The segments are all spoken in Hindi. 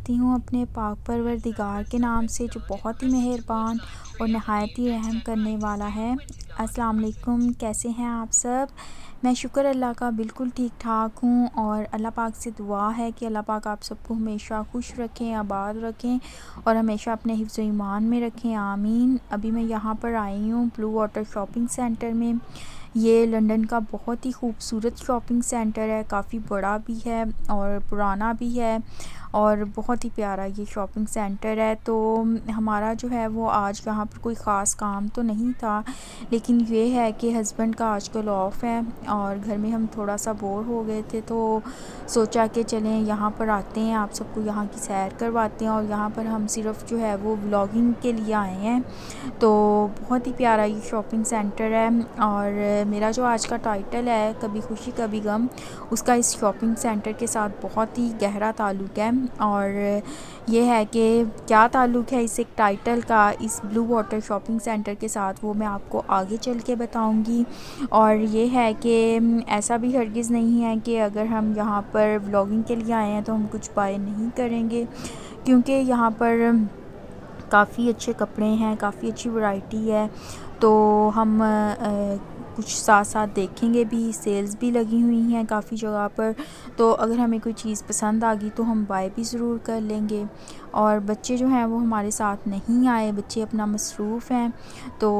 करती हूँ अपने पाक परवरदिगार के नाम से जो बहुत ही मेहरबान और नहायत ही रहम करने वाला है। अस्सलाम वालेकुम, कैसे हैं आप सब? मैं शुक्र अल्लाह का बिल्कुल ठीक-ठाक हूँ और अल्लाह पाक से दुआ है कि अल्लाह पाक आप सबको हमेशा खुश रखें, आबाद रखें और हमेशा अपने हिफ्ज़ ईमान में रखें, आमीन। अभी मैं यहाँ पर आई हूँ ब्लू वाटर शॉपिंग सेंटर में। ये लंदन का बहुत ही खूबसूरत शॉपिंग सेंटर है, काफ़ी बड़ा भी है और पुराना भी है और बहुत ही प्यारा ये शॉपिंग सेंटर है। तो हमारा जो है वो आज यहाँ पर कोई ख़ास काम तो नहीं था, लेकिन ये है कि हस्बैंड का आजकल ऑफ है और घर में हम थोड़ा सा बोर हो गए थे, तो सोचा कि चलें यहाँ पर आते हैं, आप सबको यहाँ की सैर करवाते हैं। और यहाँ पर हम सिर्फ जो है वो व्लॉगिंग के लिए आए हैं। तो बहुत ही प्यारा ये शॉपिंग सेंटर है और मेरा जो आज का टाइटल है कभी खुशी कभी गम, उसका इस शॉपिंग सेंटर के साथ बहुत ही गहरा ताल्लुक़ है। और ये है कि क्या ताल्लुक़ है इस एक टाइटल का इस ब्लू वाटर शॉपिंग सेंटर के साथ, वो मैं आपको आगे चल के बताऊंगी। और ये है कि ऐसा भी हरगिज़ नहीं है कि अगर हम यहाँ पर व्लॉगिंग के लिए आए हैं तो हम कुछ बाय नहीं करेंगे, क्योंकि यहाँ पर काफ़ी अच्छे कपड़े हैं, काफ़ी अच्छी वैरायटी है। तो हम कुछ साथ साथ देखेंगे भी, सेल्स भी लगी हुई हैं काफ़ी जगह पर। तो अगर हमें कोई चीज़ पसंद आ गई तो हम बाय भी ज़रूर कर लेंगे। और बच्चे जो हैं वो हमारे साथ नहीं आए, बच्चे अपना मसरूफ़ हैं। तो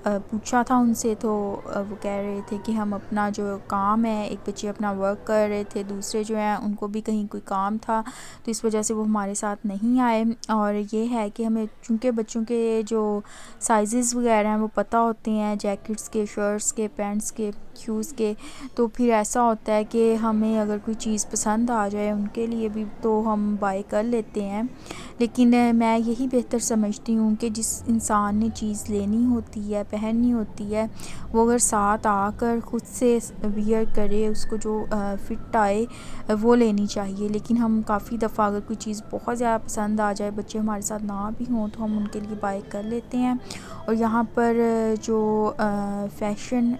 पूछा था उनसे तो वो कह रहे थे कि हम अपना जो काम है, एक बच्चे अपना वर्क कर रहे थे, दूसरे जो हैं उनको भी कहीं कोई काम था, तो इस वजह से वो हमारे साथ नहीं आए। और ये है कि हमें चूँकि बच्चों के जो साइज़ वगैरह हैं वो पता होते हैं, जैकेट्स के, शर्ट्स के, पैंट्स के, शूज़ के, तो फिर ऐसा होता है कि हमें अगर कोई चीज़ पसंद आ जाए उनके लिए भी तो हम बाय कर लेते हैं। लेकिन मैं यही बेहतर समझती हूँ कि जिस इंसान ने चीज़ लेनी होती है, पहननी होती है, वो अगर साथ आकर ख़ुद से वियर करे, उसको जो फ़िट आए वो लेनी चाहिए। लेकिन हम काफ़ी दफ़ा अगर कोई चीज़ बहुत ज़्यादा पसंद आ जाए, बच्चे हमारे साथ ना भी हों, तो हम उनके लिए बाय कर लेते हैं। और यहाँ पर जो फ़ैशन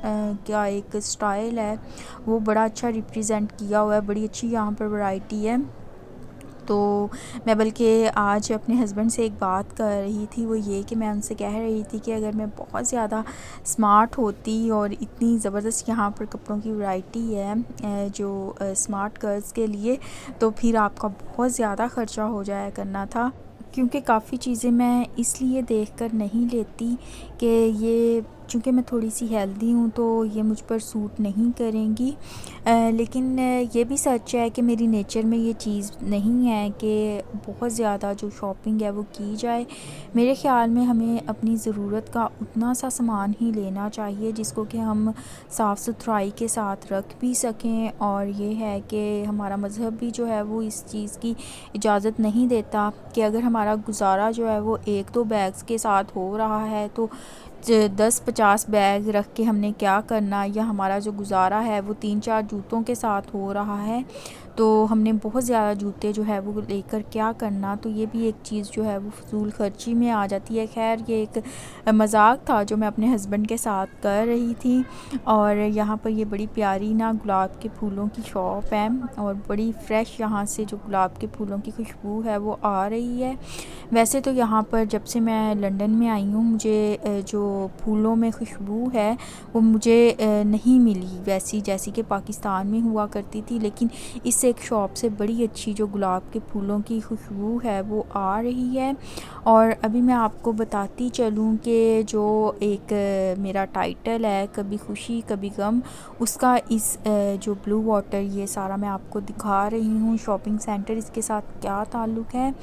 का एक स्टाइल है वो बड़ा अच्छा रिप्रेजेंट किया हुआ है, बड़ी अच्छी यहाँ पर वैरायटी है। तो मैं बल्कि आज अपने हस्बैंड से एक बात कर रही थी, वो ये कि मैं उनसे कह रही थी कि अगर मैं बहुत ज़्यादा स्मार्ट होती और इतनी ज़बरदस्त यहाँ पर कपड़ों की वैरायटी है जो स्मार्ट गर्ल्स के लिए, तो फिर आपका बहुत ज़्यादा ख़र्चा हो जाया करना था। क्योंकि काफ़ी चीज़ें मैं इसलिए देखकर नहीं लेती कि ये चूँकि मैं थोड़ी-सी हेल्दी हूँ तो ये मुझ पर सूट नहीं करेंगी। लेकिन ये भी सच है कि मेरी नेचर में ये चीज़ नहीं है कि बहुत ज़्यादा जो शॉपिंग है वो की जाए। मेरे ख़्याल में हमें अपनी ज़रूरत का उतना सा सामान ही लेना चाहिए जिसको कि हम साफ़-सुथराई के साथ रख भी सकें। और ये है कि हमारा मज़हब भी जो है वो इस चीज़ की इजाज़त नहीं देता कि अगर हमारा गुज़ारा जो है वो 1-2 बैग्स के साथ हो रहा है तो 10-50 बैग रख के हमने क्या करना, या हमारा जो गुज़ारा है वो 3-4 जूतों के साथ हो रहा है तो हमने बहुत ज़्यादा जूते जो है वो लेकर क्या करना। तो ये भी एक चीज़ जो है वो फ़िज़ूल खर्ची में आ जाती है। ख़ैर ये एक मज़ाक था जो मैं अपने हस्बैंड के साथ कर रही थी। और यहाँ पर ये बड़ी प्यारी ना गुलाब के फूलों की शॉप है और बड़ी फ़्रेश यहाँ से जो गुलाब के फूलों की खुशबू है वो आ रही है। वैसे तो यहाँ पर जब से मैं लंदन में आई हूँ मुझे जो फूलों में खुशबू है वो मुझे नहीं मिली वैसी जैसी कि पाकिस्तान में हुआ करती थी। लेकिन इस एक शॉप से बड़ी अच्छी जो गुलाब के फूलों की खुशबू है वो आ रही है। और अभी मैं आपको बताती चलूँ कि जो एक मेरा टाइटल है कभी खुशी कभी गम, उसका इस जो ब्लू वाटर ये सारा मैं आपको दिखा रही हूँ शॉपिंग सेंटर, इसके साथ क्या ताल्लुक़ है।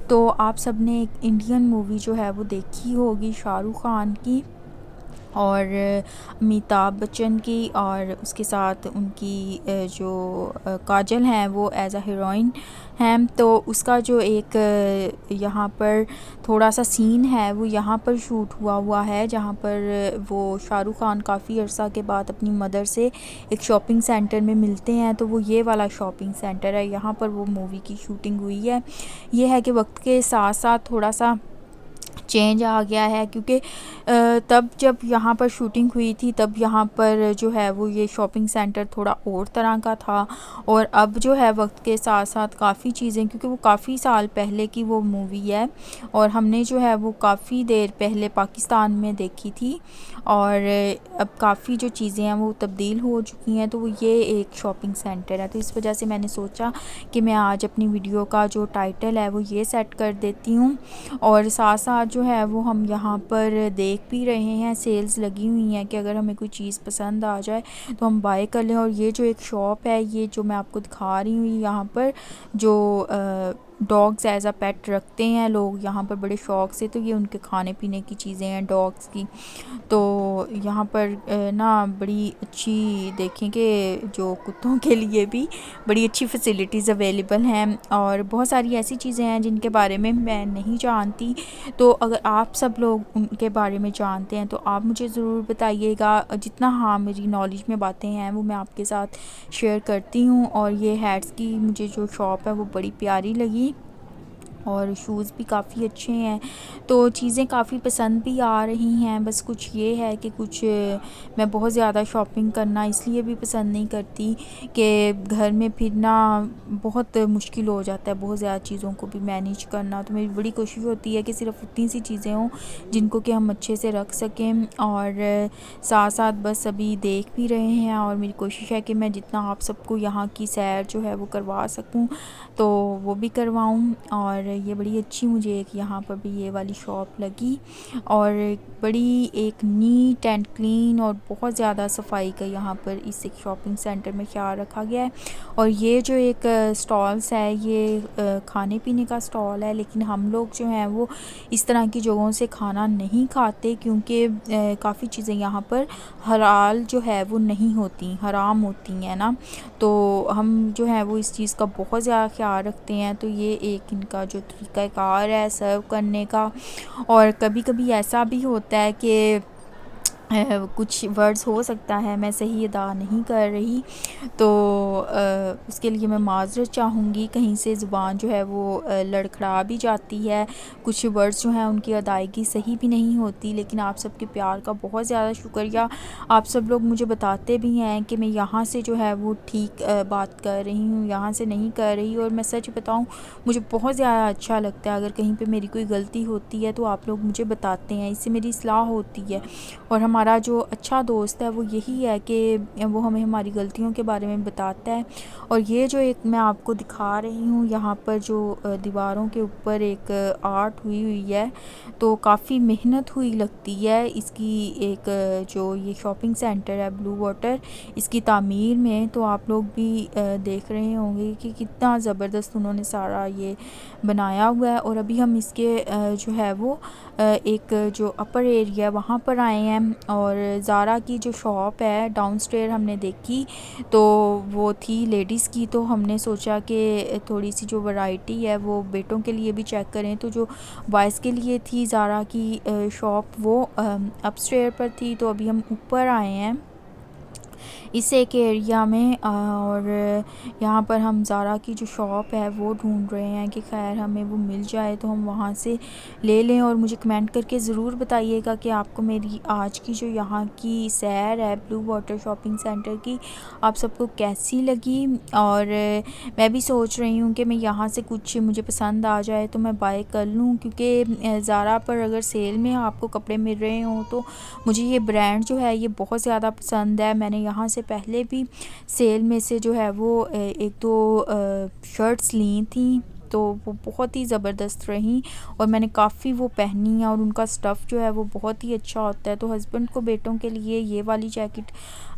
तो आप सब ने एक इंडियन मूवी जो है वो देखी होगी शाहरुख खान की और अमिताभ बच्चन की, और उसके साथ उनकी जो काजल हैं वो एज़ अ हीरोइन हैं। तो उसका जो एक यहाँ पर थोड़ा सा सीन है वो यहाँ पर शूट हुआ है, जहाँ पर वो शाहरुख खान काफ़ी अरसा के बाद अपनी मदर से एक शॉपिंग सेंटर में मिलते हैं। तो वो ये वाला शॉपिंग सेंटर है, यहाँ पर वो मूवी की शूटिंग हुई है। ये है कि वक्त के साथ साथ थोड़ा सा चेंज आ गया है, क्योंकि तब जब यहाँ पर शूटिंग हुई थी तब यहाँ पर जो है वो ये शॉपिंग सेंटर थोड़ा और तरह का था। और अब जो है वक्त के साथ साथ काफ़ी चीज़ें, क्योंकि वो काफ़ी साल पहले की वो मूवी है और हमने जो है वो काफ़ी देर पहले पाकिस्तान में देखी थी, और अब काफ़ी जो चीज़ें हैं वो तब्दील हो चुकी हैं। तो वो ये एक शॉपिंग सेंटर है, तो इस वजह से मैंने सोचा कि मैं आज अपनी वीडियो का जो टाइटल है वो ये सेट कर देती हूँ। और साथ साथ जो है वो हम यहाँ पर देख भी रहे हैं, सेल्स लगी हुई हैं कि अगर हमें कोई चीज़ पसंद आ जाए तो हम बाय कर लें। और ये जो एक शॉप है, ये जो मैं आपको दिखा रही हूँ, यहाँ पर जो डॉग्स एज अ पेट रखते हैं लोग यहाँ पर बड़े शौक़ से, तो ये उनके खाने पीने की चीज़ें हैं डॉग्स की। तो यहाँ पर ना बड़ी अच्छी, देखें कि जो कुत्तों के लिए भी बड़ी अच्छी फैसिलिटीज़ अवेलेबल हैं, और बहुत सारी ऐसी चीज़ें हैं जिनके बारे में मैं नहीं जानती। तो अगर आप सब लोग उनके बारे में जानते हैं तो आप मुझे ज़रूर बताइएगा। जितना हाँ मेरी नॉलेज में बातें हैं वो मैं आपके साथ शेयर करती हूँ। और ये हैट्स की मुझे जो शॉप है वो बड़ी प्यारी लगी, और शूज़ भी काफ़ी अच्छे हैं, तो चीज़ें काफ़ी पसंद भी आ रही हैं। बस कुछ ये है कि कुछ मैं बहुत ज़्यादा शॉपिंग करना इसलिए भी पसंद नहीं करती कि घर में फिर ना बहुत मुश्किल हो जाता है बहुत ज़्यादा चीज़ों को भी मैनेज करना। तो मेरी बड़ी कोशिश होती है कि सिर्फ उतनी सी चीज़ें हों जिनको कि हम अच्छे से रख सकें। और साथ साथ बस अभी देख भी रहे हैं, और मेरी कोशिश है कि मैं जितना आप सबको यहाँ की सैर जो है वो करवा सकूँ तो वो भी करवाऊँ। और ये बड़ी अच्छी मुझे एक यहाँ पर भी ये वाली शॉप लगी, और बड़ी एक नीट एंड क्लीन और बहुत ज़्यादा सफाई का यहाँ पर इस एक शॉपिंग सेंटर में ख्याल रखा गया है। और ये जो एक स्टॉल्स है ये खाने पीने का स्टॉल है, लेकिन हम लोग जो हैं वो इस तरह की जगहों से खाना नहीं खाते, क्योंकि काफ़ी चीज़ें यहाँ पर हलाल जो है वो नहीं होती, हराम होती हैं ना। तो हम जो है वो इस चीज़ का बहुत ज़्यादा ख्याल रखते हैं। तो ये एक इनका जो तरीक़ाकार है सर्व करने का। और कभी कभी ऐसा भी होता है कि कुछ वर्ड्स हो सकता है मैं सही अदा नहीं कर रही, तो उसके लिए मैं माज़रत चाहूँगी। कहीं से ज़ुबान जो है वो लड़खड़ा भी जाती है, कुछ वर्ड्स जो हैं उनकी अदायगी सही भी नहीं होती। लेकिन आप सबके प्यार का बहुत ज़्यादा शुक्रिया, आप सब लोग मुझे बताते भी हैं कि मैं यहाँ से जो है वो ठीक बात कर रही हूँ, यहाँ से नहीं कर रही। और मैं सच बताऊँ मुझे बहुत ज़्यादा अच्छा लगता है अगर कहीं पे मेरी कोई गलती होती है तो आप लोग मुझे बताते हैं, इससे मेरी इस्लाह होती है। और हमारा जो अच्छा दोस्त है वो यही है कि वो हमें हमारी गलतियों के बारे में बताता है। और ये जो एक मैं आपको दिखा रही हूँ यहाँ पर जो दीवारों के ऊपर एक आर्ट हुई है, तो काफ़ी मेहनत हुई लगती है इसकी। एक जो ये शॉपिंग सेंटर है ब्लू वाटर, इसकी तामीर में, तो आप लोग भी देख रहे होंगे कि कितना ज़बरदस्त उन्होंने सारा ये बनाया हुआ है। और अभी हम इसके जो है वो एक जो अपर एरिया वहाँ पर आए हैं, और ज़ारा की जो शॉप है डाउनस्टेयर हमने देखी तो वो थी लेडीज़ की। तो हमने सोचा कि थोड़ी सी जो वैरायटी है वो बेटों के लिए भी चेक करें, तो जो बॉयज़ के लिए थी ज़ारा की शॉप वो अपस्टेयर पर थी। तो अभी हम ऊपर आए हैं इस एक एरिया में, और यहाँ पर हम ज़ारा की जो शॉप है वो ढूंढ रहे हैं कि खैर हमें वो मिल जाए तो हम वहाँ से ले लें। और मुझे कमेंट करके ज़रूर बताइएगा कि आपको मेरी आज की जो यहाँ की सैर है ब्लू वाटर शॉपिंग सेंटर की आप सबको कैसी लगी। और मैं भी सोच रही हूँ कि मैं यहाँ से कुछ मुझे पसंद आ जाए तो मैं बाय कर लूँ, क्योंकि ज़ारा पर अगर सेल में आपको कपड़े मिल रहे हों तो मुझे ये ब्रांड जो है ये बहुत ज़्यादा पसंद है। मैंने यहाँ से पहले भी सेल में से जो है वो एक दो शर्ट्स ली थी, तो वो बहुत ही ज़बरदस्त रहीं और मैंने काफ़ी वो पहनी है। और उनका स्टफ़ जो है वो बहुत ही अच्छा होता है। तो हस्बैंड को बेटों के लिए ये वाली जैकेट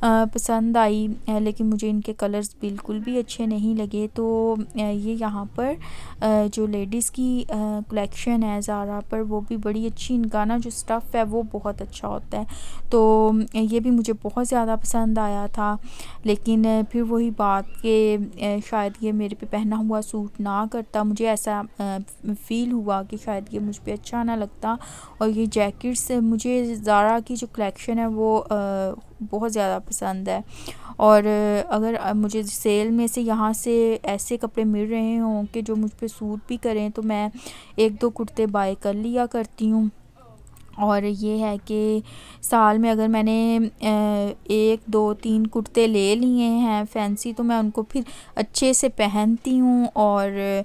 पसंद आई, लेकिन मुझे इनके कलर्स बिल्कुल भी अच्छे नहीं लगे। तो ये यहाँ पर जो लेडीज़ की कलेक्शन है ज़ारा पर, वो भी बड़ी अच्छी, इनका ना जो स्टफ़ है वो बहुत अच्छा होता है। तो ये भी मुझे बहुत ज़्यादा पसंद आया था। लेकिन फिर वही बात कि शायद ये मेरे पे पहना हुआ सूट ना करता, मुझे ऐसा फ़ील हुआ कि शायद ये मुझ पे अच्छा ना लगता। और ये जैकेट्स मुझे ज़ारा की जो कलेक्शन है वो बहुत ज़्यादा पसंद है। और अगर मुझे सेल में से यहाँ से ऐसे कपड़े मिल रहे हों कि जो मुझ पे सूट भी करें तो मैं 1-2 कुर्ते बाय कर लिया करती हूँ। और ये है कि साल में अगर मैंने 1-2-3 कुर्ते ले लिए हैं फैंसी, तो मैं उनको फिर अच्छे से पहनती हूँ और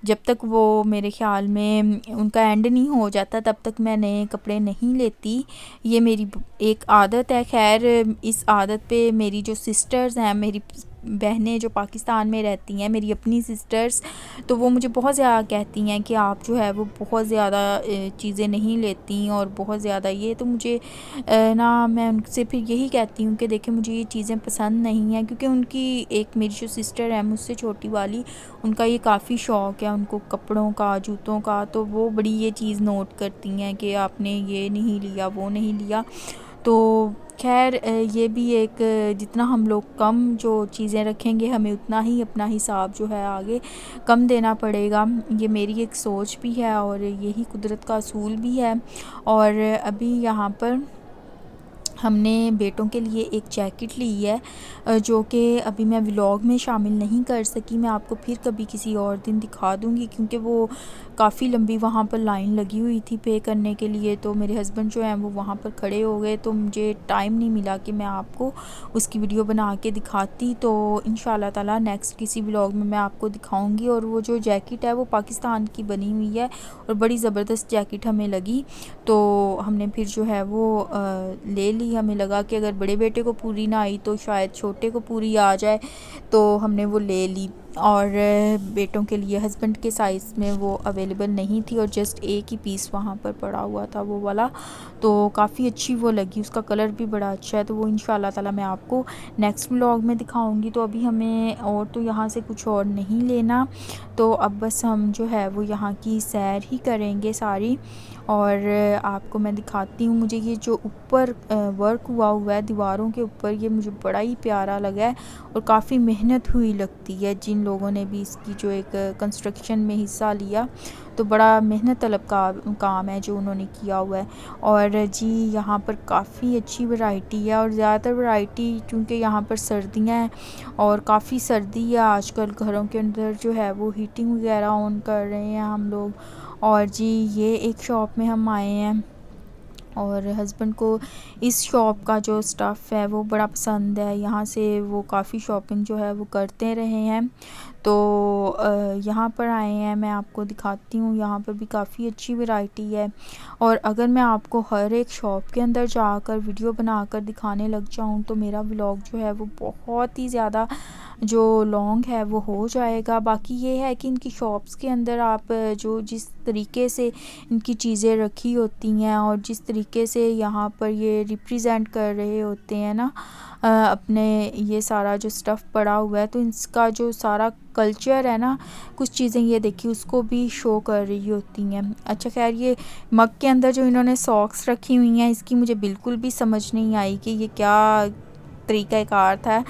जब तक वो मेरे ख़्याल में उनका एंड नहीं हो जाता तब तक मैं नए कपड़े नहीं लेती। ये मेरी एक आदत है। ख़ैर इस आदत पे मेरी जो सिस्टर्स हैं, मेरी बहनें जो पाकिस्तान में रहती हैं, मेरी अपनी सिस्टर्स, तो वो मुझे बहुत ज़्यादा कहती हैं कि आप जो है वो बहुत ज़्यादा चीज़ें नहीं लेती और बहुत ज़्यादा ये, तो मुझे ना मैं उनसे फिर यही कहती हूँ कि देखिए मुझे ये चीज़ें पसंद नहीं हैं, क्योंकि उनकी एक मेरी जो सिस्टर है मुझसे छोटी वाली, उनका ये काफ़ी शौक़ है उनको कपड़ों का, जूतों का, तो वो बड़ी ये चीज़ नोट करती हैं कि आपने ये नहीं लिया, वो नहीं लिया। तो ख़ैर ये भी एक जितना हम लोग कम जो चीज़ें रखेंगे हमें उतना ही अपना हिसाब जो है आगे कम देना पड़ेगा। ये मेरी एक सोच भी है और यही कुदरत का असूल भी है। और अभी यहाँ पर हमने बेटों के लिए एक जैकेट ली है जो कि अभी मैं व्लॉग में शामिल नहीं कर सकी। मैं आपको फिर कभी किसी और दिन दिखा दूँगी, क्योंकि वो काफ़ी लंबी वहाँ पर लाइन लगी हुई थी पे करने के लिए, तो मेरे हस्बैंड जो हैं वो वहाँ पर खड़े हो गए, तो मुझे टाइम नहीं मिला कि मैं आपको उसकी वीडियो बना के दिखाती। तो इंशाल्लाह ताला नेक्स्ट किसी व्लॉग में मैं आपको दिखाऊँगी। और वो जो जैकेट है वो पाकिस्तान की बनी हुई है और बड़ी ज़बरदस्त जैकेट हमें लगी, तो हमने फिर जो है वो ले ली। हमें लगा कि अगर बड़े बेटे को पूरी ना आई तो शायद छोटे को पूरी आ जाए, तो हमने वो ले ली। और बेटों के लिए हस्बैंड के साइज़ में वो अवेलेबल नहीं थी और जस्ट एक ही पीस वहाँ पर पड़ा हुआ था वो वाला, तो काफ़ी अच्छी वो लगी, उसका कलर भी बड़ा अच्छा है। तो वो इंशाल्लाह ताला मैं आपको नेक्स्ट व्लॉग में दिखाऊंगी। तो अभी हमें और तो यहाँ से कुछ और नहीं लेना, तो अब बस हम जो है वो यहाँ की सैर ही करेंगे सारी। और आपको मैं दिखाती हूँ, मुझे ये जो ऊपर वर्क हुआ है दीवारों के ऊपर, ये मुझे बड़ा ही प्यारा लगा है और काफ़ी मेहनत हुई लगती है। जिन लोगों ने भी इसकी जो एक कंस्ट्रक्शन में हिस्सा लिया, तो बड़ा मेहनत तलब का काम है जो उन्होंने किया हुआ है। और जी यहाँ पर काफ़ी अच्छी वैरायटी है और ज़्यादातर वैरायटी, क्योंकि यहाँ पर सर्दियाँ हैं और काफ़ी सर्दी है आजकल, घरों के अंदर जो है वो हीटिंग वगैरह ऑन कर रहे हैं हम लोग। और जी ये एक शॉप में हम आए हैं और हस्बैंड को इस शॉप का जो स्टफ़ है वो बड़ा पसंद है। यहाँ से वो काफ़ी शॉपिंग जो है वो करते रहे हैं, तो यहाँ पर आए हैं, मैं आपको दिखाती हूँ। यहाँ पर भी काफ़ी अच्छी वैरायटी है और अगर मैं आपको हर एक शॉप के अंदर जाकर वीडियो बनाकर दिखाने लग जाऊँ तो मेरा व्लॉग जो है वो बहुत ही ज़्यादा जो लॉन्ग है वो हो जाएगा। बाकी ये है कि इनकी शॉप्स के अंदर आप जो जिस तरीके से इनकी चीज़ें रखी होती हैं और जिस तरीके से यहाँ पर ये रिप्रेजेंट कर रहे होते हैं ना अपने, ये सारा जो स्टफ़ पड़ा हुआ है, तो इसका जो सारा कल्चर है ना, कुछ चीज़ें ये देखिए उसको भी शो कर रही होती हैं। अच्छा खैर, ये मग के अंदर जो इन्होंने सॉक्स रखी हुई हैं, इसकी मुझे बिल्कुल भी समझ नहीं आई कि ये क्या तरीक़ाकार था।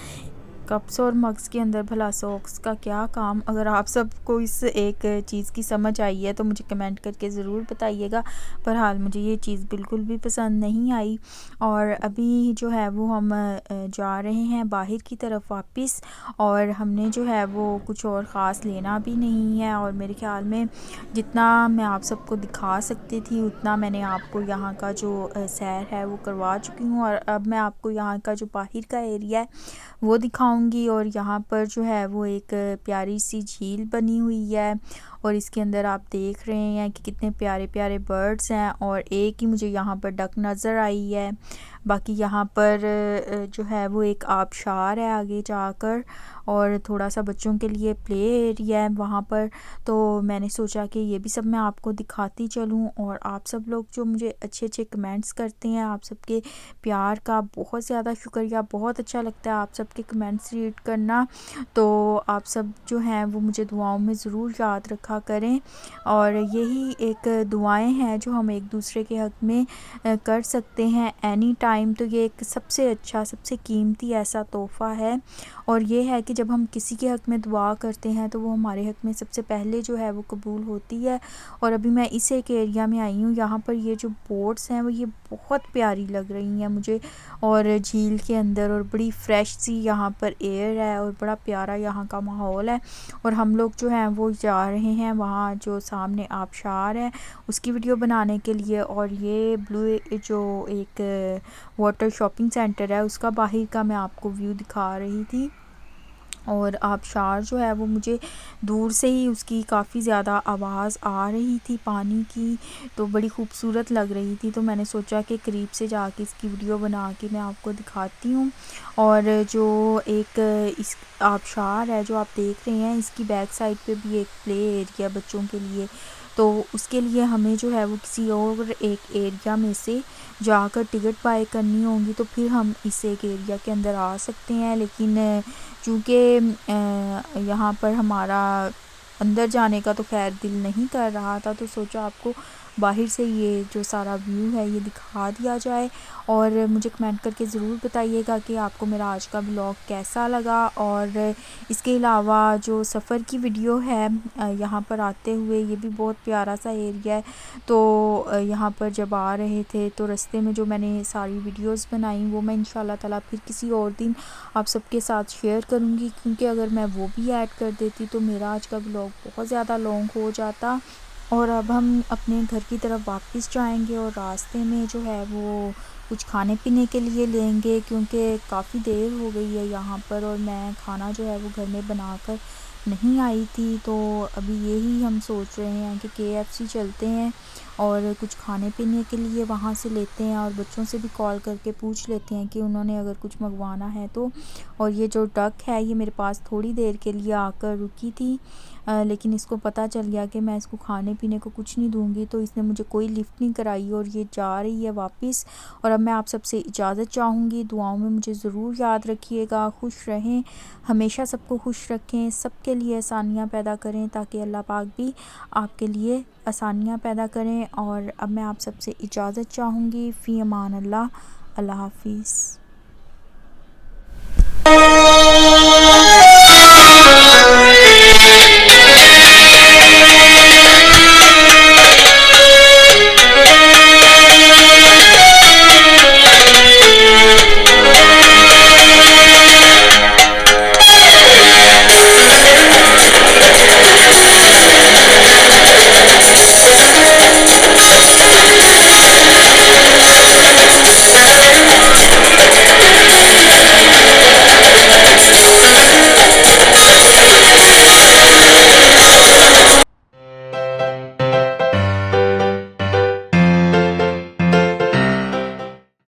कप्स और मग्स के अंदर भला सॉक्स का क्या काम। अगर आप सबको इस एक चीज़ की समझ आई है तो मुझे कमेंट करके ज़रूर बताइएगा। पर हाल मुझे ये चीज़ बिल्कुल भी पसंद नहीं आई। और अभी जो है वो हम जा रहे हैं बाहर की तरफ वापस, और हमने जो है वो कुछ और ख़ास लेना भी नहीं है। और मेरे ख़्याल में जितना मैं आप सबको दिखा सकती थी उतना मैंने आपको यहाँ का जो सैर है वो करवा चुकी हूँ। और अब मैं आपको यहाँ का जो बाहर का एरिया है वो दिखाऊंगी। और यहाँ पर जो है वो एक प्यारी सी झील बनी हुई है और इसके अंदर आप देख रहे हैं कि कितने प्यारे प्यारे बर्ड्स हैं, और एक ही मुझे यहाँ पर डक नज़र आई है। बाकी यहाँ पर जो है वो एक आबशार है आगे जाकर, और थोड़ा सा बच्चों के लिए प्ले एरिया है वहाँ पर। तो मैंने सोचा कि ये भी सब मैं आपको दिखाती चलूँ। और आप सब लोग जो मुझे अच्छे अच्छे कमेंट्स करते हैं, आप सबके प्यार का बहुत ज़्यादा शुक्रिया। बहुत अच्छा लगता है आप सबके कमेंट्स रीड करना। तो आप सब जो हैं वो मुझे दुआओं में ज़रूर याद रखा रखा करें। और यही एक दुआएं हैं जो हम एक दूसरे के हक़ में कर सकते हैं एनी टाइम। तो ये एक सबसे अच्छा, सबसे कीमती ऐसा तोहफ़ा है। और ये है कि जब हम किसी के हक़ में दुआ करते हैं तो वो हमारे हक़ में सबसे पहले जो है वो कबूल होती है। और अभी मैं इस एक एरिया में आई हूँ, यहाँ पर ये जो बोट्स हैं वो ये बहुत प्यारी लग रही हैं मुझे, और झील के अंदर, और बड़ी फ्रेश सी यहाँ पर एयर है और बड़ा प्यारा यहाँ का माहौल है। और हम लोग जो हैं वो जा रहे हैं वहाँ जो सामने आबशार है उसकी वीडियो बनाने के लिए। और ये ब्लू जो एक वाटर शॉपिंग सेंटर है उसका बाहर का मैं आपको व्यू दिखा रही थी। और आबशार जो है वो मुझे दूर से ही उसकी काफ़ी ज़्यादा आवाज़ आ रही थी पानी की, तो बड़ी खूबसूरत लग रही थी। तो मैंने सोचा कि करीब से जाके इसकी वीडियो बना के मैं आपको दिखाती हूँ। और जो एक इस आबशार है जो आप देख रहे हैं, इसकी बैक साइड पे भी एक प्ले एरिया बच्चों के लिए, तो उसके लिए हमें जो है वो किसी और एक एरिया में से जाकर टिकट बाय करनी होगी, तो फिर हम इस एक एरिया के अंदर आ सकते हैं। लेकिन चूँकि यहाँ पर हमारा अंदर जाने का तो खैर दिल नहीं कर रहा था, तो सोचा आपको बाहर से ये जो सारा व्यू है ये दिखा दिया जाए। और मुझे कमेंट करके ज़रूर बताइएगा कि आपको मेरा आज का ब्लॉग कैसा लगा। और इसके अलावा जो सफ़र की वीडियो है यहाँ पर आते हुए, ये भी बहुत प्यारा सा एरिया है। तो यहाँ पर जब आ रहे थे तो रास्ते में जो मैंने सारी वीडियोस बनाई वो मैं इंशाल्लाह ताला फिर किसी और दिन आप सबके साथ शेयर करूँगी, क्योंकि अगर मैं वो भी ऐड कर देती तो मेरा आज का ब्लॉग बहुत ज़्यादा लॉन्ग हो जाता। और अब हम अपने घर की तरफ वापस जाएंगे और रास्ते में जो है वो कुछ खाने पीने के लिए लेंगे, क्योंकि काफ़ी देर हो गई है यहाँ पर और मैं खाना जो है वो घर में बनाकर नहीं आई थी। तो अभी यही हम सोच रहे हैं कि KFC चलते हैं और कुछ खाने पीने के लिए वहाँ से लेते हैं, और बच्चों से भी कॉल करके पूछ लेते हैं कि उन्होंने अगर कुछ मंगवाना है तो। और ये जो डक है ये मेरे पास थोड़ी देर के लिए आकर रुकी थी, लेकिन इसको पता चल गया कि मैं इसको खाने पीने को कुछ नहीं दूंगी, तो इसने मुझे कोई लिफ्ट नहीं कराई और ये जा रही है वापस। और अब मैं आप सबसे इजाज़त चाहूँगी, दुआओं में मुझे ज़रूर याद रखिएगा, खुश रहें, हमेशा सबको खुश रखें, सबके लिए आसानियाँ पैदा करें ताकि अल्लाह पाक भी आपके लिए आसानियाँ पैदा करें। और अब मैं आप सबसे इजाज़त चाहूँगी, फ़ी अमान अल्लाह, अल्लाह हाफ़िज़।